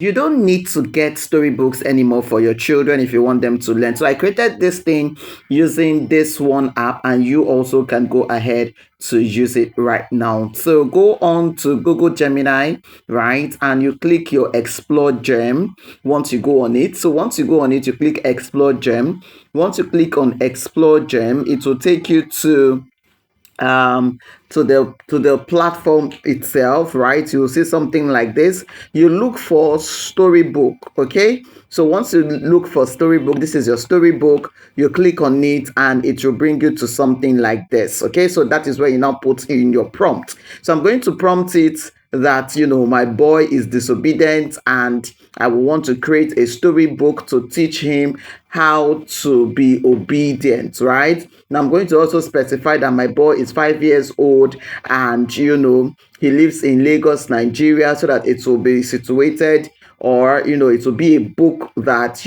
You don't need to get storybooks anymore for your children if you want them to learn. So I created this thing using this one app, and you also can go ahead to use it right now. So go on to Google Gemini, right? And you click your Explore Gem once you go on it. So once you go on it, you click Explore Gem. Once you click on Explore Gem, it will take you um to the platform itself, right? You'll see something like this. You look for Storybook. Okay, so once you look for Storybook, this is your Storybook. You click on it and it will bring you to something like this. Okay, so that is where you now put in your prompt. So I'm going to prompt it that, my boy is disobedient, and I will want to create a storybook to teach him how to be obedient, right? Now I'm going to also specify that my boy is 5 years old, and he lives in Lagos, Nigeria, so that it will be situated, or it will be a book that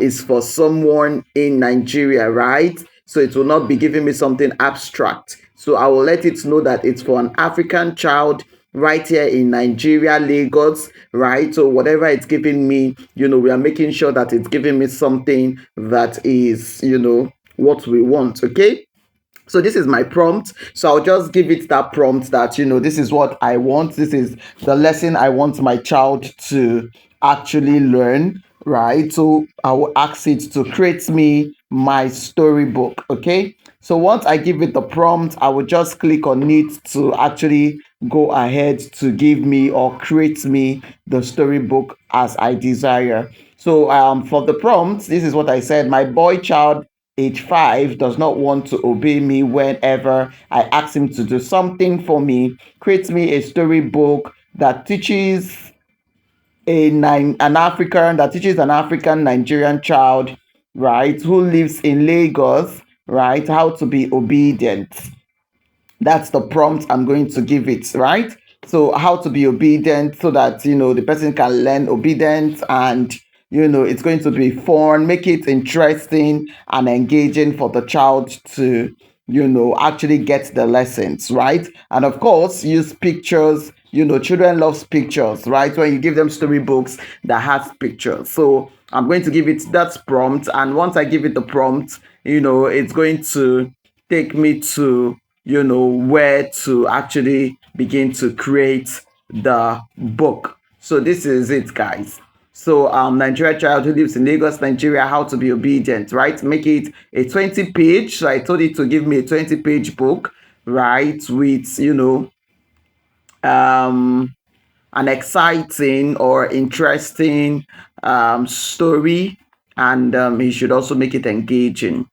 is for someone in Nigeria, right? So it will not be giving me something abstract. So I will let it know that it's for an African child right here in Nigeria, Lagos, right? So whatever it's giving me, we are making sure that it's giving me something that is, what we want. Okay. So this is my prompt. So I'll just give it that prompt that, this is what I want. This is the lesson I want my child to actually learn, right? So I will ask it to create me my storybook. Okay. So once I give it the prompt, I will just click on it to actually go ahead to give me or create me the storybook as I desire. So for the prompt, this is what I said. My boy child age 5 does not want to obey me whenever I ask him to do something for me. Create me a storybook that teaches an African Nigerian child, right, who lives in Lagos, right, how to be obedient. That's the prompt I'm going to give it, right? So how to be obedient, so that the person can learn obedience, and it's going to be fun, make it interesting and engaging for the child to actually get the lessons, right? And of course, use pictures. Children loves pictures, right? When you give them storybooks that has pictures. So I'm going to give it that prompt, and once I give it the prompt, it's going to take me to where to actually begin to create the book. So this is it, guys. So Nigeria child who lives in Lagos, Nigeria, how to be obedient, right? Make it a 20-page. So I told it to give me a 20-page book, right? With um an exciting or interesting story, and he should also make it engaging.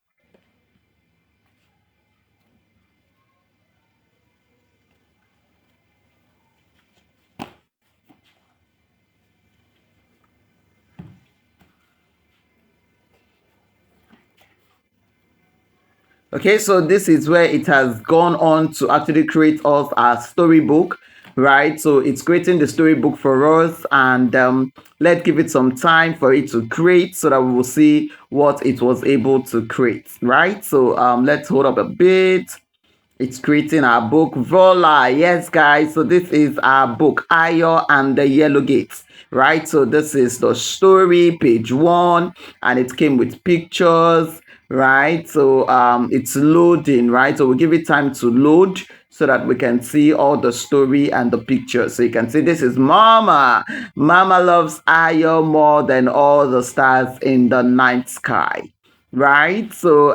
Okay, so this is where it has gone on to actually create us a storybook, right? So it's creating the storybook for us, and let's give it some time for it to create so that we will see what it was able to create, right? So let's hold up a bit. It's creating our book. Voila. Yes, guys. So this is our book, Ayo and the Yellow Gates. Right. So this is the story, page 1, and it came with pictures. Right. So it's loading, right? So we'll give it time to load so that we can see all the story and the pictures. So you can see this is Mama. Mama loves Ayo more than all the stars in the night sky. Right. So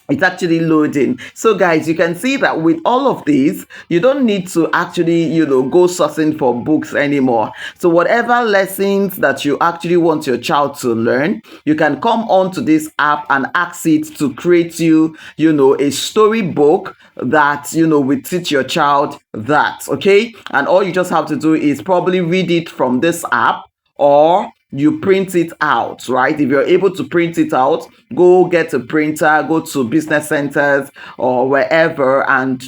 it's actually loading. So guys, you can see that with all of these, you don't need to actually go sourcing for books anymore. So whatever lessons that you actually want your child to learn, you can come onto this app and ask it to create a storybook that will teach your child that. Okay, and all you just have to do is probably read it from this app, or you print it out, right? If you're able to print it out, go get a printer, go to business centers or wherever, and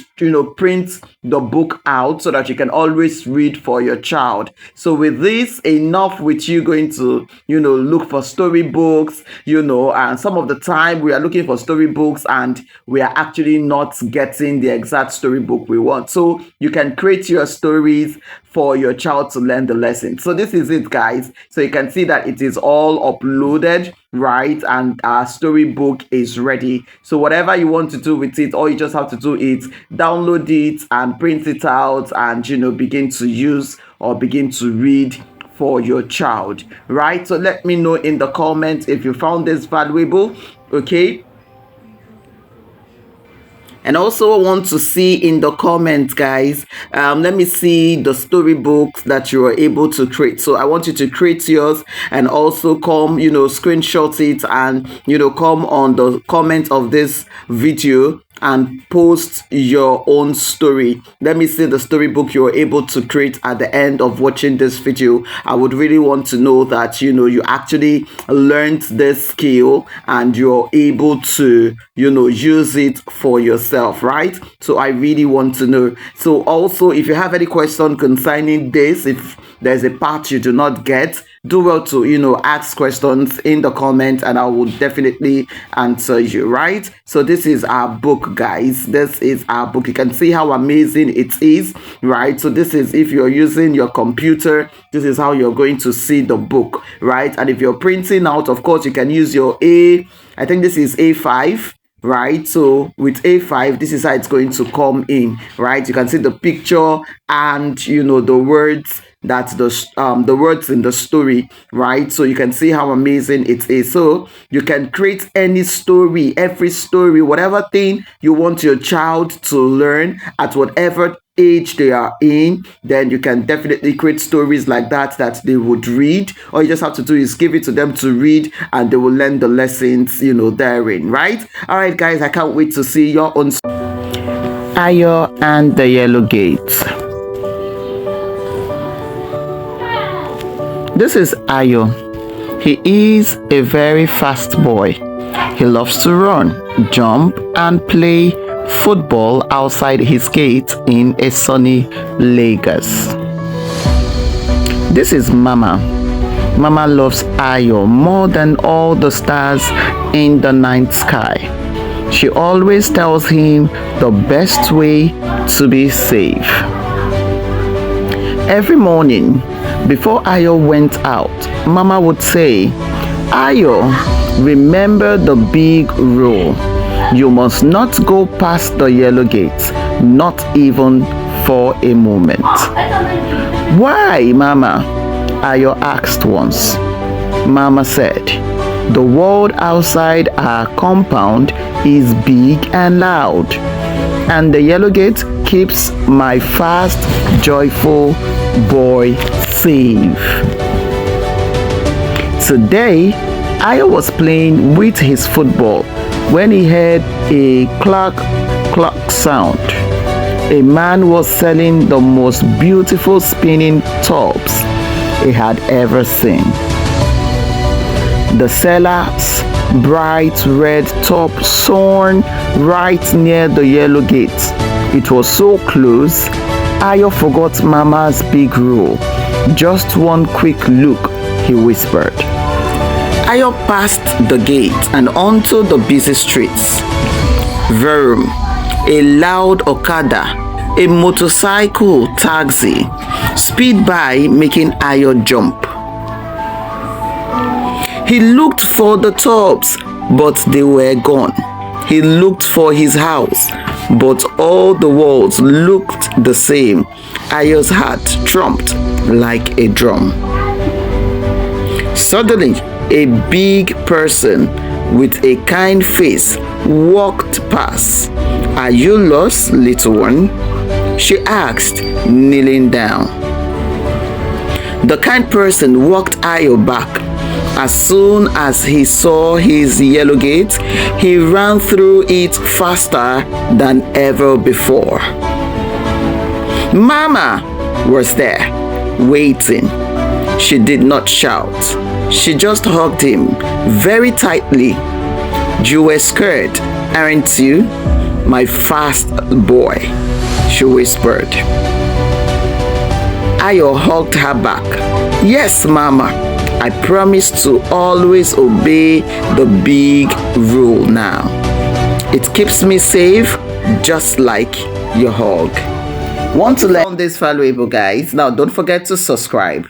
print the book out so that you can always read for your child. So with this, enough with you going to, look for storybooks, and some of the time we are looking for storybooks and we are actually not getting the exact storybook we want. So you can create your stories for your child to learn the lesson. So this is it, guys. So you can see that it is all uploaded, right? And our storybook is ready. So whatever you want to do with it, all you just have to do is download it and print it out and, begin to use or begin to read for your child, right? So let me know in the comments if you found this valuable, okay? And also want to see in the comments, guys, let me see the storybooks that you are able to create. So I want you to create yours and also come, screenshot it and, come on the comment of this video and post your own story. Let me see the storybook you're able to create at the end of watching this video. I would really want to know that, you actually learned this skill and you're able to, use it for yourself, right? So I really want to know. So also, if you have any question concerning this, if there's a part you do not get, do well to, ask questions in the comments and I will definitely answer you, right? So this is our book, guys. This is our book. You can see how amazing it is, right? So this is, if you're using your computer, this is how you're going to see the book, right? And if you're printing out, of course, you can use your I think this is A5, right? So with A5, this is how it's going to come in, right? You can see the picture and, the words, that's the words in the story, right? So you can see how amazing it is. So you can create any story, every story, whatever thing you want your child to learn at whatever age they are in, then you can definitely create stories like that they would read. All you just have to do is give it to them to read and they will learn the lessons, therein, right? All right, guys, I can't wait to see your own. Ayo and the Yellow Gate. This is Ayo. He is a very fast boy. He loves to run, jump, and play football outside his gate in a sunny Lagos. This is Mama. Mama loves Ayo more than all the stars in the night sky. She always tells him the best way to be safe. Every morning, before Ayo went out, Mama would say, Ayo, remember the big rule. You must not go past the yellow gate, not even for a moment. Why, Mama? Ayo asked once. Mama said, the world outside our compound is big and loud, and the yellow gate keeps my fast, joyful boy safe. Today, Ayo was playing with his football when he heard a clack sound. A man was selling the most beautiful spinning tops he had ever seen. The seller's bright red top shone right near the yellow gate. It was so close, Ayo forgot Mama's big rule. Just one quick look, he whispered. Ayo passed the gate and onto the busy streets. Vroom, a loud Okada, a motorcycle taxi, speed by, making Ayo jump. He looked for the tops, but they were gone. He looked for his house, but all the walls looked the same. Ayo's heart thumped like a drum. Suddenly, a big person with a kind face walked past. Are you lost, little one? She asked, kneeling down. The kind person walked Ayo back. As soon as he saw his yellow gate, he ran through it faster than ever before. Mama was there, waiting. She did not shout. She just hugged him very tightly. You were scared, aren't you, my fast boy? she whispered. Ayo hugged her back. Yes, Mama. I promise to always obey the big rule now. It keeps me safe, just like your hug. Want to learn this valuable, guys? Now, don't forget to subscribe.